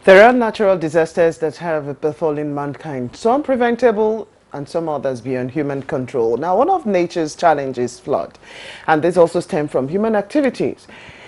There are natural disasters that have befallen mankind, some preventable and some others beyond human control. Now, one of nature's challenges is flood, and this also stems from human activities.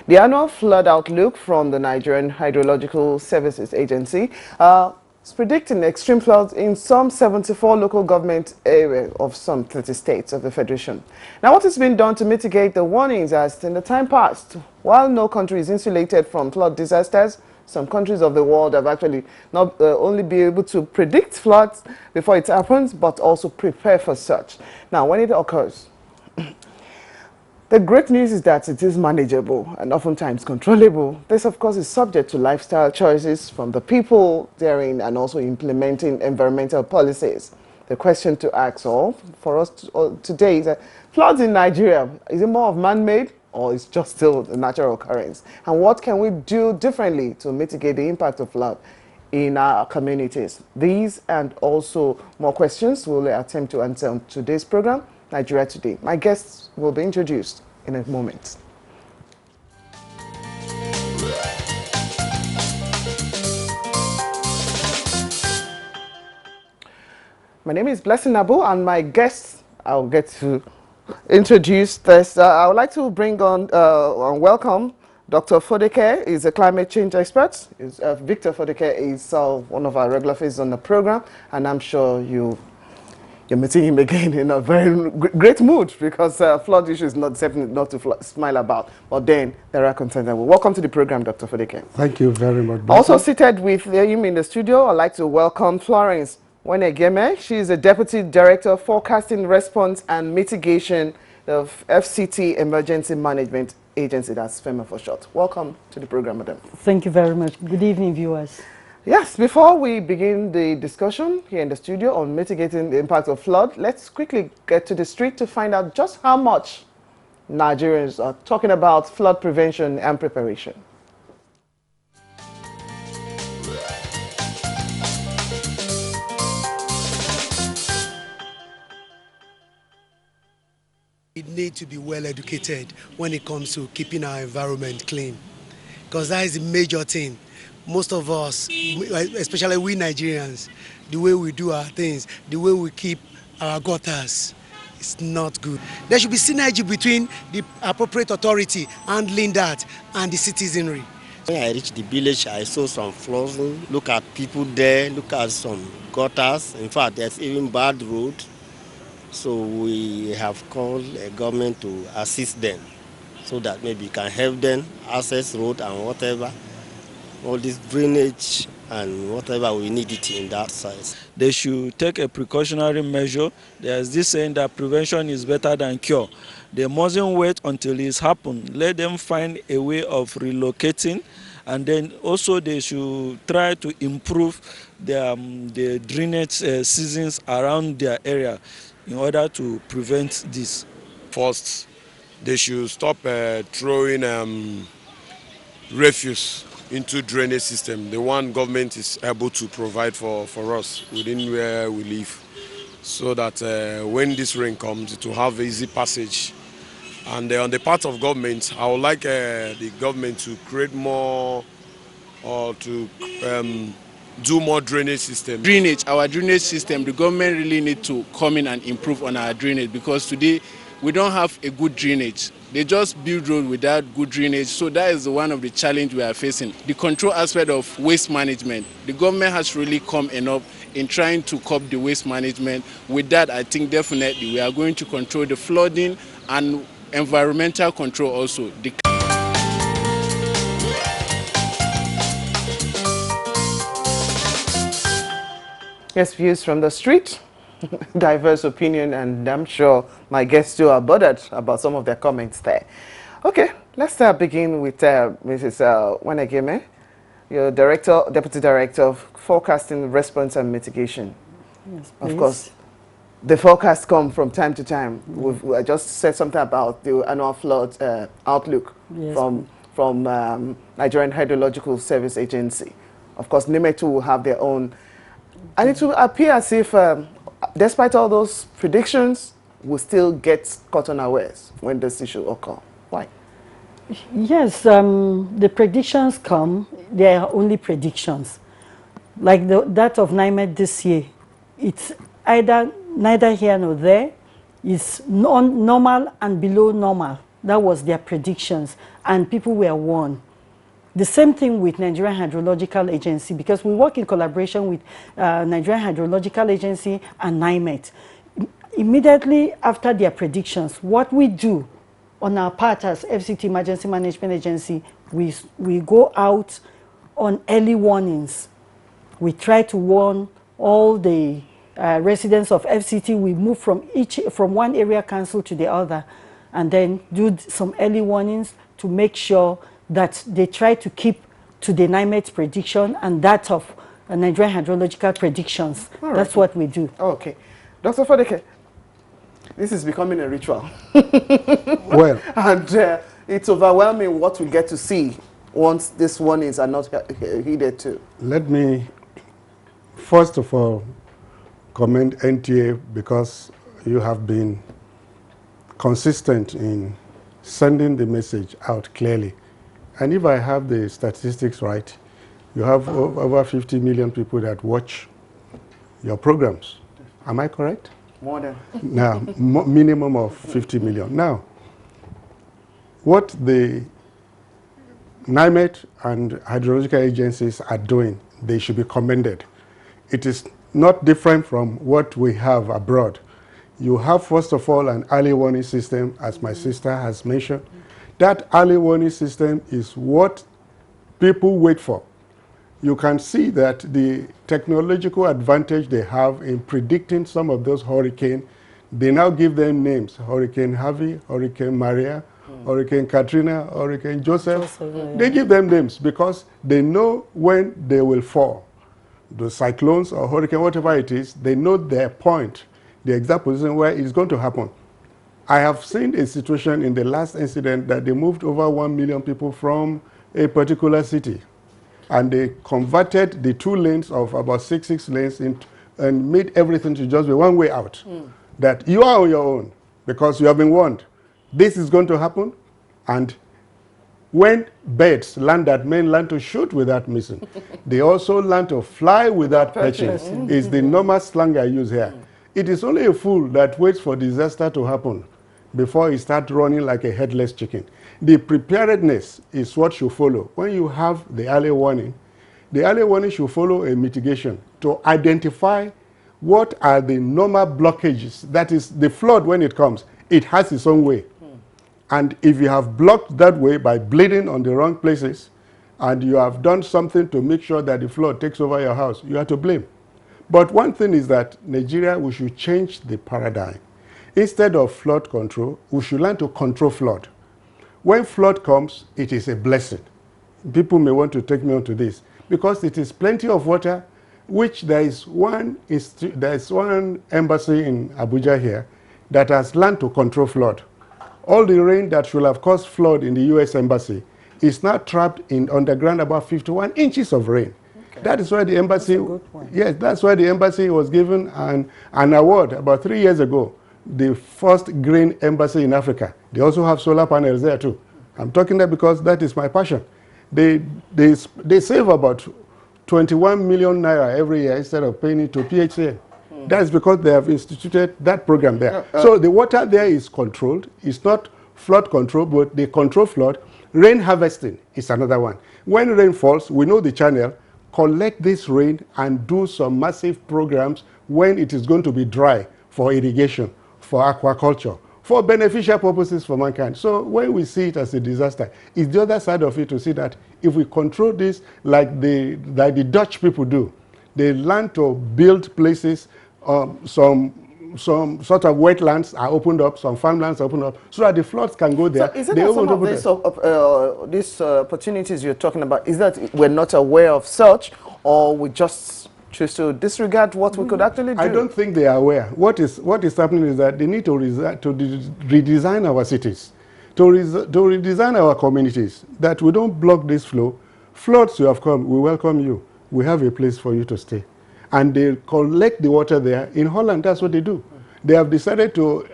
The annual flood outlook from the Nigerian Hydrological Services Agency is predicting extreme floods in some 74 local government areas of some 30 states of the Federation. Now, what has been done to mitigate the warnings as in the time past? While no country is insulated from flood disasters, some countries of the world have actually not only be able to predict floods before it happens, but also prepare for such. Now, when it occurs, the great news is that it is manageable and oftentimes controllable. This, of course, is subject to lifestyle choices from the people therein and also implementing environmental policies. The question to ask all for us today is that floods in Nigeria, is it more of man-made or is just still a natural occurrence? And what can we do differently to mitigate the impact of flood in our communities? These and also more questions we'll attempt to answer on today's program, Nigeria Today. My guests will be introduced in a moment. My name is Blessing Abu, and my guests, I'll get to introduce this. I would like to bring on and welcome Dr. Fodeke. He's a climate change expert. Victor Fodeke is one of our regular faces on the program, and I'm sure you're meeting him again in a very great mood because flood issue is definitely not to smile about. But then there are concerns. Welcome to the program, Dr. Fodeke. Thank you very much. Also seated with him in the studio, I'd like to welcome Florence Wenegeme. She is the Deputy Director of Forecasting, Response and Mitigation of FCT Emergency Management Agency, that's FEMA for short. Welcome to the program, madam. Thank you very much. Good evening, viewers. Yes, before we begin the discussion here in the studio on mitigating the impact of flood, let's quickly get to the street to find out just how much Nigerians are talking about flood prevention and preparation. We need to be well educated when it comes to keeping our environment clean, because that is a major thing. Most of us, especially we Nigerians, the way we do our things, the way we keep our gutters, it's not good. There should be synergy between the appropriate authority handling that and the citizenry. When I reached the village, I saw some flooding. Look at people there, look at some gutters. In fact, there's even bad road. So we have called a government to assist them so that maybe can help them access road and whatever, all this drainage and whatever we need it in that size. They should take a precautionary measure. There's this saying that prevention is better than cure. They mustn't wait until it's happened. Let them find a way of relocating, and then also they should try to improve the drainage seasons around their area in order to prevent this. First, they should stop throwing refuse into drainage system, the one government is able to provide for us within where we live, so that when this rain comes, it will have easy passage. And on the part of government, I would like the government to create more or to do more drainage system. Our drainage system, the government really need to come in and improve on our drainage, because today we don't have a good drainage. They just build road without good drainage, so that is one of the challenges we are facing. The control aspect of waste management, the government has really come enough in trying to curb the waste management. With that, I think definitely we are going to control the flooding and environmental control also. Yes, views from the street, diverse opinion, and I'm sure my guests too are bothered about some of their comments there. Okay, let's begin with Mrs. Wenegeme, your Deputy Director of Forecasting, Response and Mitigation. Yes, of course, the forecasts come from time to time. I just said something about the annual flood outlook from Nigerian Hydrological Service Agency. Of course, NIMET will have their own. And it will appear as if, despite all those predictions, we'll still get caught unawares when this issue occurs. Why? Yes, the predictions come. They are only predictions. like that of NIMET this year, it's either neither here nor there. It's normal and below normal. That was their predictions, and people were warned. The same thing with Nigerian Hydrological Agency, because we work in collaboration with Nigerian Hydrological Agency and NIMET. Immediately after their predictions, what we do on our part as FCT Emergency Management Agency, we go out on early warnings. We try to warn all the residents of FCT. We move from one area council to the other, and then do some early warnings to make sure that they try to keep to the NIMET prediction and that of Nigerian hydrological predictions. All right. That's what we do. Okay. Dr. Fadeke, this is becoming a ritual. Well, And it's overwhelming what we get to see once these warnings are not heeded to. let me first of all commend NTA because you have been consistent in sending the message out clearly. And if I have the statistics right, you have over 50 million people that watch your programs. Am I correct? More than. Now, minimum of 50 million. Now, what the NIMET and hydrological agencies are doing, they should be commended. It is not different from what we have abroad. You have, first of all, an early warning system, as my sister has mentioned. That early warning system is what people wait for. You can see that the technological advantage they have in predicting some of those hurricanes, they now give them names: Hurricane Harvey, Hurricane Maria, Hurricane Katrina, Hurricane Joseph. They give them names because they know when they will fall. The cyclones or hurricane, whatever it is, they know their point, the exact position where it's going to happen. I have seen a situation in the last incident that they moved over 1 million people from a particular city, and they converted the 2 lanes of about six lanes and made everything to just be one way out. That you are on your own because you have been warned. This is going to happen, and when birds land at men learn to shoot without missing. They also learn to fly without perching. Is the normal slang I use here. It is only a fool that waits for disaster to happen before he starts running like a headless chicken. The preparedness is what should follow. When you have the early warning should follow a mitigation to identify what are the normal blockages. That is, the flood, when it comes, it has its own way. And if you have blocked that way by bleeding on the wrong places, and you have done something to make sure that the flood takes over your house, you are to blame. But one thing is that Nigeria, we should change the paradigm. Instead of flood control, we should learn to control flood. When flood comes, it is a blessing. People may want to take me onto this because it is plenty of water, which there is one embassy in Abuja here that has learned to control flood. All the rain that should have caused flood in the U.S. Embassy is now trapped in underground about 51 inches of rain. Okay. That is why the embassy, yes, that's why the embassy was given an award about 3 years ago, the first green embassy in Africa. They also have solar panels there too. I'm talking that because that is my passion. They save about 21 million naira every year instead of paying it to PHCN. That is because they have instituted that program there. So the water there is controlled. It's not flood control, but they control flood. Rain harvesting is another one. When rain falls, we know the channel, collect this rain and do some massive programs when it is going to be dry for irrigation, for aquaculture, for beneficial purposes for mankind. So when we see it as a disaster, it's the other side of it to see that if we control this like the Dutch people do, they learn to build places. Some sort of wetlands are opened up, some farmlands are opened up, so that the floods can go there. So is it that some of these opportunities you're talking about, is that we're not aware of such, or we just choose to disregard what we could actually do? I don't think they are aware. What is happening is that they need to redesign our cities, to redesign our communities, that we don't block this flow. Floods, you have come, we welcome you. We have a place for you to stay. And they collect the water there. In Holland, that's what they do. They have decided to,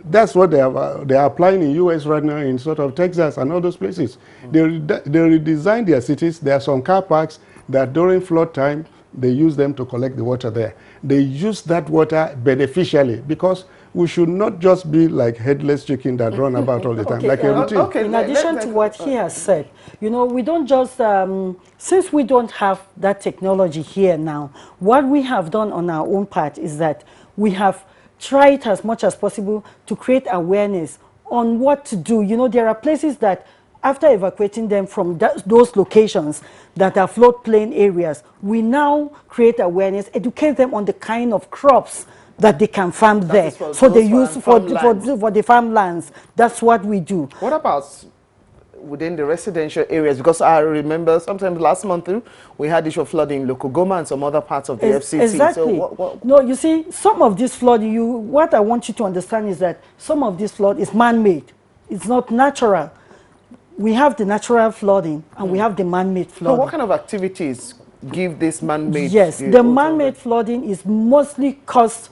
that's what they are applying in US right now, in sort of Texas and all those places. They redesign their cities. There are some car parks that during flood time, they use them to collect the water there. They use that water beneficially, because we should not just be like headless chicken that run about all the time, like a routine. In addition to what he has said, you know, we don't just, since we don't have that technology here now, what we have done on our own part is that we have tried as much as possible to create awareness on what to do. You know, there are places that after evacuating them from those locations that are floodplain areas, we now create awareness, educate them on the kind of crops that they can farm there. So they use for the farmlands. That's what we do. What about within the residential areas? Because I remember sometimes last month we had issue of flooding in Lokogoma and some other parts of the FCT. Exactly. So no, you see, some of this flood, what I want you to understand is that some of this flood is man-made. It's not natural. We have the natural flooding and we have the man-made flooding. So what kind of activities give this man-made? Yes, the man-made flooding is mostly caused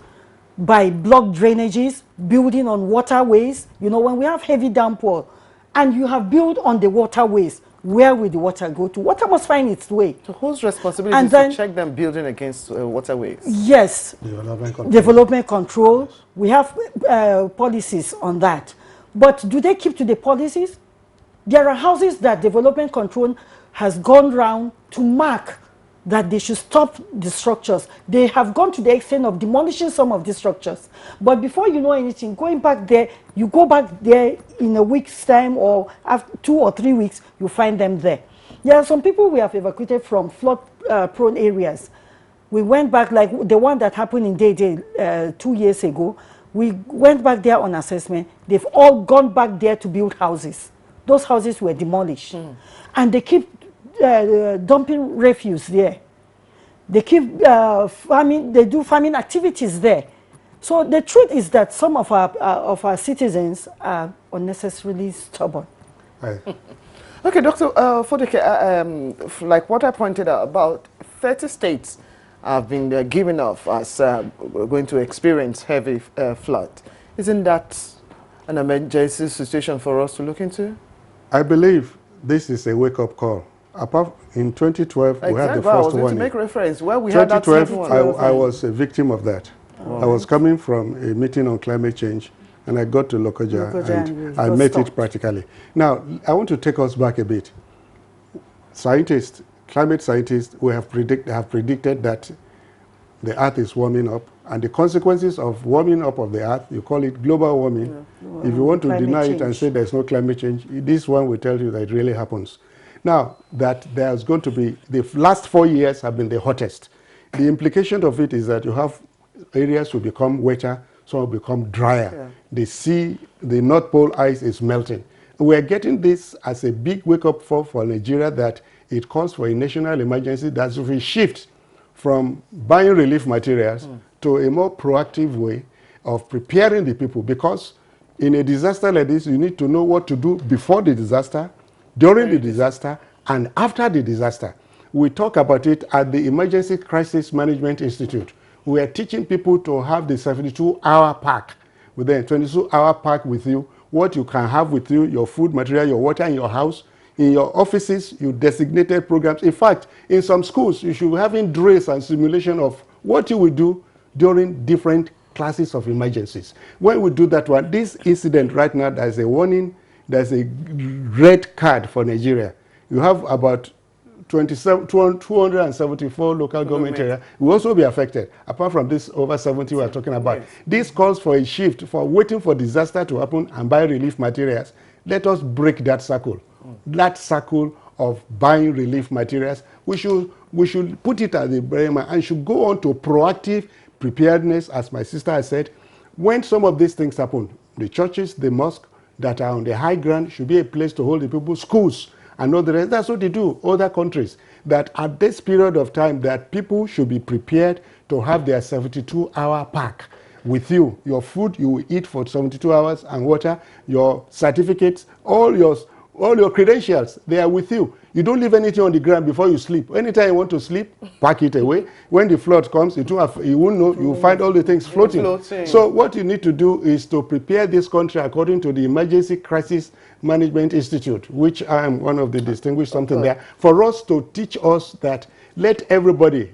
by blocked drainages, building on waterways. You know, when we have heavy downpour and you have built on the waterways, where will the water go to? Water must find its way. So whose responsibility is to check them building against waterways? Yes, development control. We have policies on that. But do they keep to the policies? There are houses that development control has gone round to mark that they should stop the structures. They have gone to the extent of demolishing some of the structures. But before you know anything, going back there, you go back there in a week's time or after 2 or 3 weeks, you find them there. There are some people we have evacuated from flood-prone areas. We went back, like the one that happened in Dede 2 years ago. We went back there on assessment. They've all gone back there to build houses. Those houses were demolished. And they keep dumping refuse there. They keep farming, they do farming activities there. So the truth is that some of our citizens are unnecessarily stubborn. Okay, Dr. Fodeke, like what I pointed out, about 30 states have been given off as going to experience heavy flood. Isn't that an emergency situation for us to look into? I believe this is a wake-up call. Apart in 2012, we had the first warning. To make reference, where we had that 2012, I was a victim of that. I was coming from a meeting on climate change, and I got to Lokoja and I met it practically. Now, I want to take us back a bit. Scientists, climate scientists, have predicted that the Earth is warming up, and the consequences of warming up of the Earth, you call it global warming. Yeah. If you want to deny it and say there's no climate change, this one will tell you that it really happens. Now, that there's going to be, the last 4 years have been the hottest. The implication of it is that you have areas will become wetter, some will become drier. Yeah. The sea, the North Pole ice is melting. We're getting this as a big wake-up call for Nigeria, that it calls for a national emergency that will shift from buying relief materials to a more proactive way of preparing the people. Because in a disaster like this, you need to know what to do before the disaster, during the disaster, and after the disaster. We talk about it at the Emergency Crisis Management Institute. We are teaching people to have the 72-hour pack, with the 22-hour pack with you, what you can have with you, your food material, your water in your house. In your offices, you designated programs. In fact, in some schools, you should be having drills and simulation of what you will do during different classes of emergencies. When we do that one, this incident right now, there's a warning, there's a red card for Nigeria. You have about 274 local government areas will also be affected, apart from this over 70 we are talking about. Yes. This calls for a shift, for waiting for disaster to happen and buy relief materials. Let us break that circle. That circle of buying relief materials, we should put it at the brain and should go on to proactive preparedness, as my sister has said. When some of these things happen, the churches, the mosques that are on the high ground should be a place to hold the people, schools, and all the rest. That's what they do, other countries, that at this period of time that people should be prepared to have their 72-hour pack with you. Your food you will eat for 72 hours and water, your certificates, all your all your credentials, they are with you. You don't leave anything on the ground before you sleep. Anytime you want to sleep, pack it away. When the flood comes, you won't know, you find all the things floating. So what you need to do is to prepare this country according to the Emergency Crisis Management Institute, which I am one of the distinguished something there, for us to teach us that let everybody,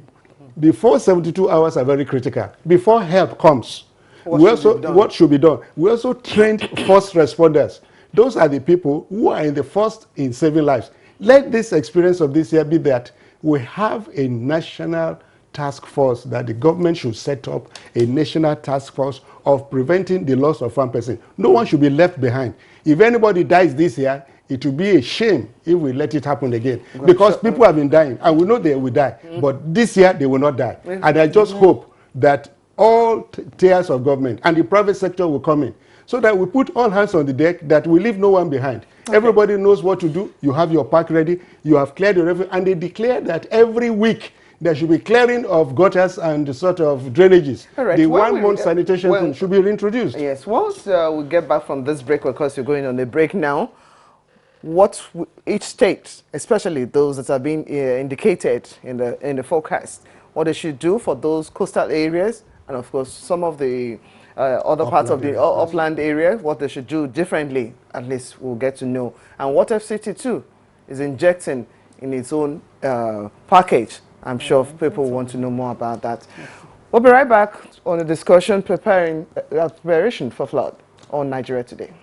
before 72 hours are very critical, before help comes, what should be done? We also trained first responders. Those are the people who are in the first in saving lives. Let this experience of this year be that we have a national task force, that the government should set up a national task force of preventing the loss of one person. No one should be left behind. If anybody dies this year, it will be a shame if we let it happen again. Because people have been dying, and we know they will die. But this year, they will not die. And I just hope that all tiers of government and the private sector will come in, so that we put all hands on the deck, that we leave no one behind. Everybody knows what to do. You have your park ready, you have cleared your revenue, and they declare that every week there should be clearing of gutters and sort of drainages. The 1 month sanitation thing should be reintroduced. Yes, once we get back from this break, because you're going on a break now, what each state, especially those that are being indicated in the forecast, what they should do for those coastal areas, and of course some of the other parts of the upland area, what they should do differently, at least we'll get to know. And what FCT2 is injecting in its own package. I'm sure people want to know more about that. We'll be right back on the discussion preparation for flood on Nigeria Today.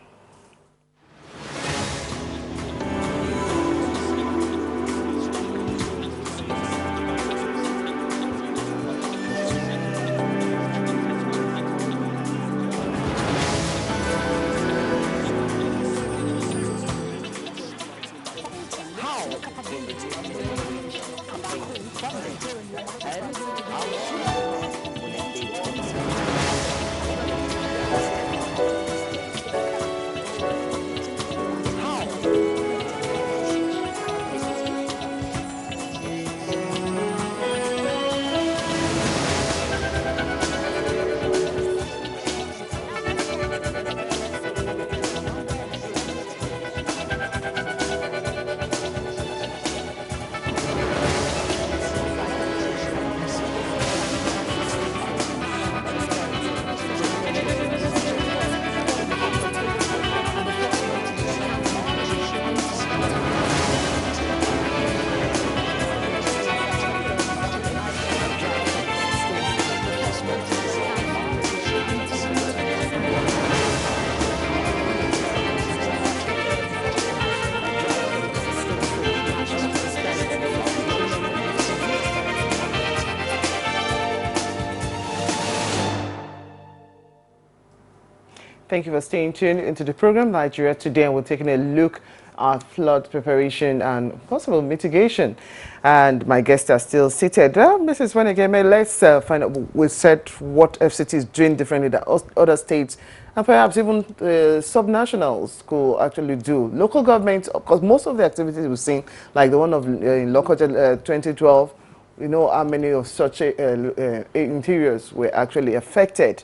Thank you for staying tuned into the program Nigeria Today, and we're taking a look at flood preparation and possible mitigation. And my guests are still seated. Mrs. Wanegeme, let's find out. We said what FCT is doing differently than other states, and perhaps even subnationals could actually do. Local governments, because most of the activities we've seen, like the one of in Lokoja 2012, we know how many of such interiors were actually affected.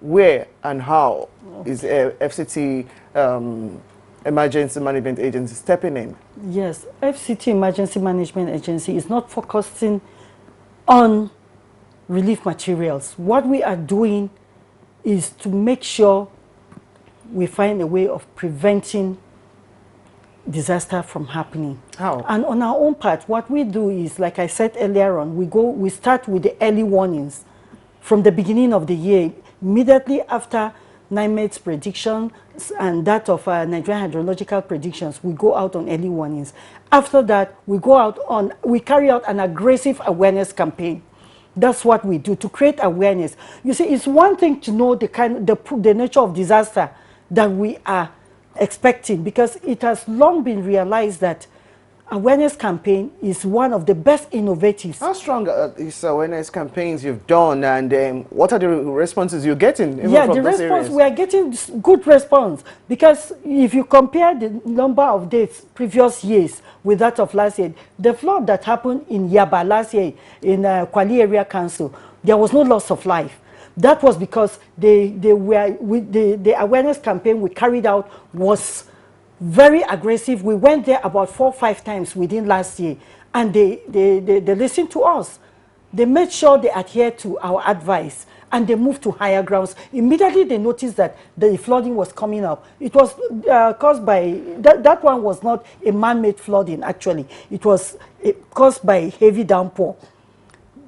Where and how is FCT Emergency Management Agency stepping in? Yes, FCT Emergency Management Agency is not focusing on relief materials. What we are doing is to make sure we find a way of preventing disaster from happening. How? And on our own part, what we do is, like I said earlier on, we start with the early warnings from the beginning of the year. Immediately after NIMET's predictions and that of Nigerian Hydrological predictions, we go out on early warnings. After that, we carry out an aggressive awareness campaign. That's what we do to create awareness. You see, it's one thing to know the nature of disaster that we are expecting, because it has long been realized that awareness campaign is one of the best innovatives. How strong are these awareness campaigns you've done, and what are the responses you're getting? Yeah, the response, we are getting good response, because if you compare the number of dates previous years with that of last year, the flood that happened in Yaba last year in Kwali Area Council, there was no loss of life. That was because the awareness campaign we carried out was very aggressive. We went there about 4 or 5 times within last year, and they listened to us. They made sure they adhered to our advice, and they moved to higher grounds. Immediately they noticed that the flooding was coming up. It was caused by, that one was not a man-made flooding actually. It was caused by heavy downpour.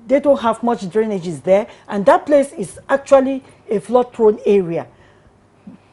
They don't have much drainages there, and that place is actually a flood-prone area.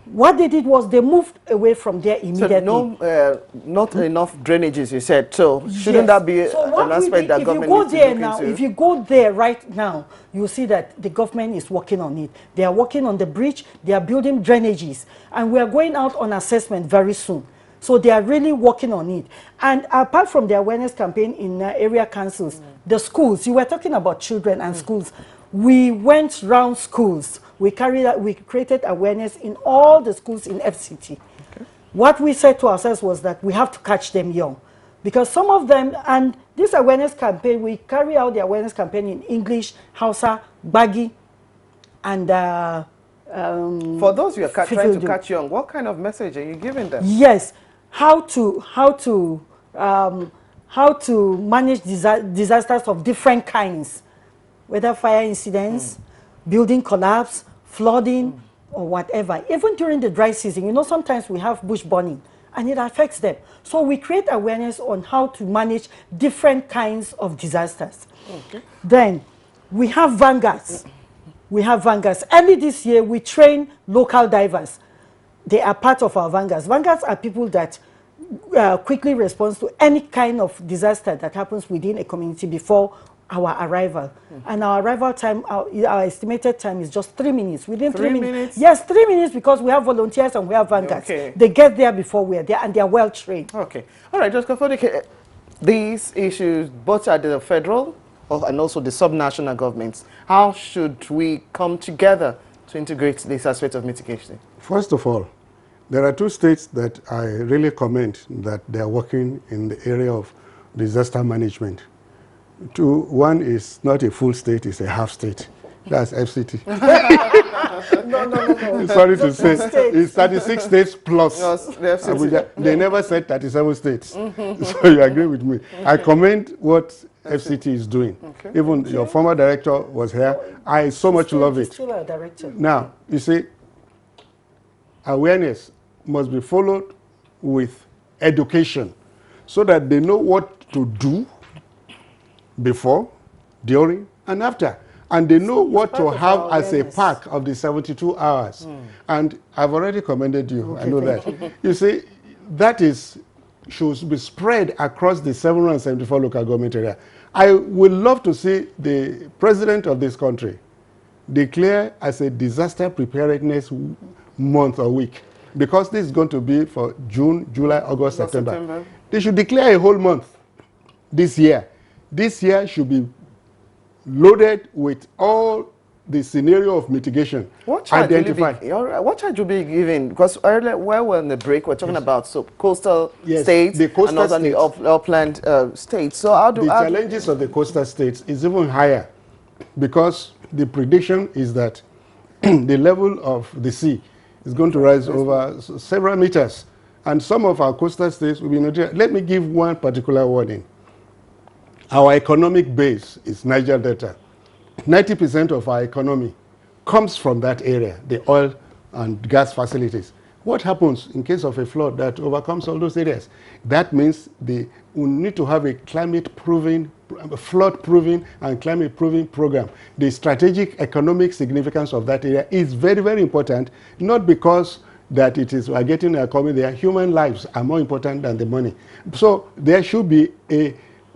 What they did was they moved away from there immediately. So not enough drainages, you said. So shouldn't that be an aspect that government needs to look into? If you go there right now, you'll see that the government is working on it. They are working on the bridge. They are building drainages. And we are going out on assessment very soon. So they are really working on it. And apart from the awareness campaign in area councils, the schools, you were talking about children and schools. We went round schools. We created awareness in all the schools in FCT. Okay. What we said to ourselves was that we have to catch them young. Because some of them, and this awareness campaign, we carry out the awareness campaign in English, Hausa, Bagi, and for those you are trying to catch young, what kind of message are you giving them? Yes, how to manage disasters of different kinds, whether fire incidents, building collapse, flooding, or whatever. Even during the dry season, you know, sometimes we have bush burning, and it affects them. So we create awareness on how to manage different kinds of disasters. Okay. Then we have vanguards. We have vanguards. Early this year, we train local divers. They are part of our vanguards. Vanguards are people that quickly respond to any kind of disaster that happens within a community before our arrival. And our arrival time, our estimated time is just 3 minutes. Within 3 minutes? Yes, 3 minutes, because we have volunteers and we have vanguards. Okay. They get there before we're there, and they're well trained. Okay. All right, just for these issues, both at the federal and also the subnational governments, how should we come together to integrate this aspect of mitigation? First of all, there are 2 states that I really commend that they are working in the area of disaster management. One is not a full state, it's a half state. That's FCT. No. Sorry to say, it's 36 states plus. Yes, Abuja. They never said 37 states. So you agree with me. I commend what FCT is doing. Okay. Even your former director was here. I so much love it. Still a director. Now, you see, awareness must be followed with education so that they know what to do before, during, and after. And they know what to have as a pack of the 72 hours. And I've already commended you. Okay, I know that. You see, that should be spread across the 774 local government area. I would love to see the president of this country declare as a disaster preparedness month or week, because this is going to be for June, July, August, September. They should declare a whole month this year. This year should be loaded with all the scenario of mitigation. What charge will be given? Because earlier, while we're on the break, we're talking about coastal states and also the upland states. So how do the challenges of the coastal states is even higher, because the prediction is that the level of the sea is going to rise over several meters, and some of our coastal states will be noted. Let me give one particular warning. Our economic base is Niger Delta. 90% of our economy comes from that area, the oil and gas facilities. What happens in case of a flood that overcomes all those areas? That means we need to have a climate-proven, flood-proven and climate-proven program. The strategic economic significance of that area is very, very important, not because that we are getting a economy there. Human lives are more important than the money. So there should be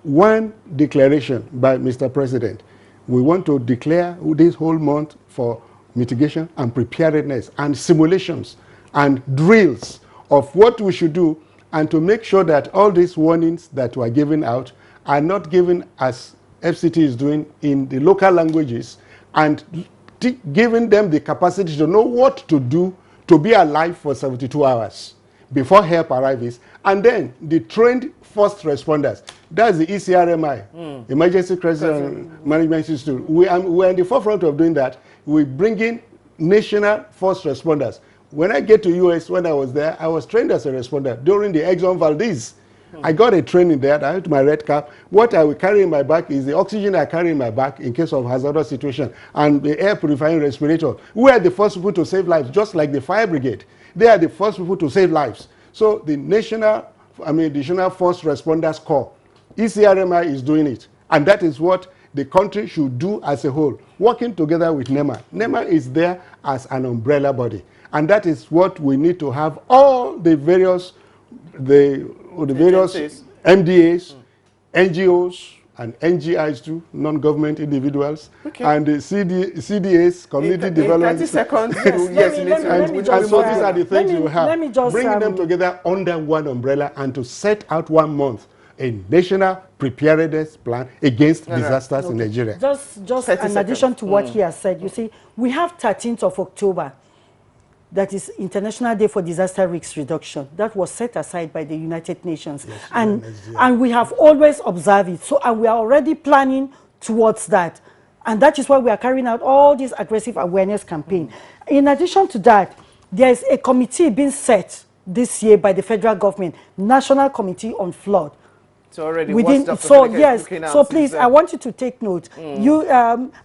one declaration by Mr. President. We want to declare this whole month for mitigation and preparedness and simulations and drills of what we should do, and to make sure that all these warnings that were given out are not given as FCT is doing in the local languages, and giving them the capacity to know what to do to be alive for 72 hours before help arrives, and then the trained first responders. That's the ECRMI, Emergency Crisis Management Institute. We are in the forefront of doing that. We bring in national first responders. when I get to US, when I was there, I was trained as a responder during the Exxon Valdez. I got a training there. I had my red cap. What I will carry in my back is the oxygen I carry in my back in case of hazardous situation, and the air purifying respirator. We are the first people to save lives, just like the fire brigade. They are the first people to save lives. So the National First Responders Corps, ECRMI, is doing it. And that is what the country should do as a whole, working together with NEMA. NEMA is there as an umbrella body. And that is what we need to have all the various MDAs, NGOs, and NGIs too, non-government individuals, and the CDAs, community development. 30 seconds. And so these are the things you have. Bringing them together under one umbrella and to set out 1 month a national preparedness plan against disasters in Nigeria. Just in addition to what he has said, you see, we have 13th of October. That is International Day for Disaster Risk Reduction. That was set aside by the United Nations. Yes, and we have always observed it. So, and we are already planning towards that. And that is why we are carrying out all this aggressive awareness campaign. In addition to that, there is a committee being set this year by the federal government, National Committee on Flood. So already so please, I want you to take note.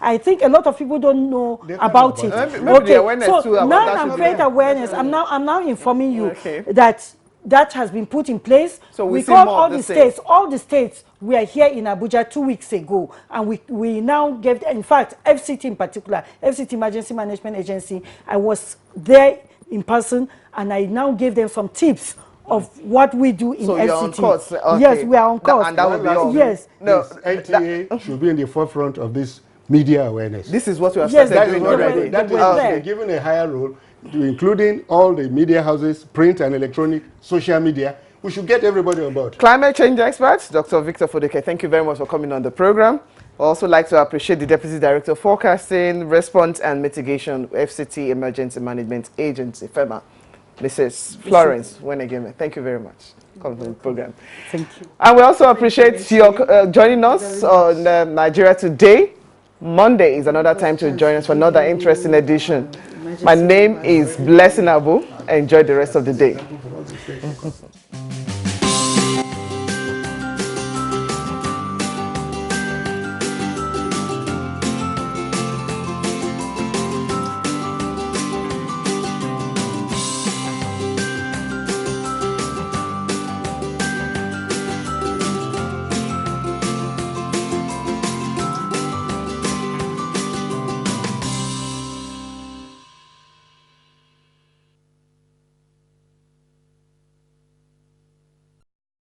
I think a lot of people don't know about it. Okay, so now I'm creating awareness. I'm now informing you that has been put in place. So we call all the states. All the states were here in Abuja 2 weeks ago, and we now gave. In fact, FCT in particular, FCT Emergency Management Agency. I was there in person, and I now gave them some tips of what we do in FCT. You're on course. Okay. Yes, we are on course. And that will be all. Yes. No, NTA should be in the forefront of this media awareness. This is what we are doing already. That is given a higher role, including all the media houses, print and electronic, social media. We should get everybody on board. Climate change expert, Dr. Victor Fodeke, thank you very much for coming on the program. I also like to appreciate the Deputy Director of Forecasting, Response and Mitigation, FCT Emergency Management Agency, FEMA. Mrs. Florence Wenegeme, thank you very much for coming to the program. Thank you. And we also appreciate your joining us on Nigeria Today. Monday is another time to join us for another interesting edition. My name is Blessing Abu. Enjoy the rest of the day.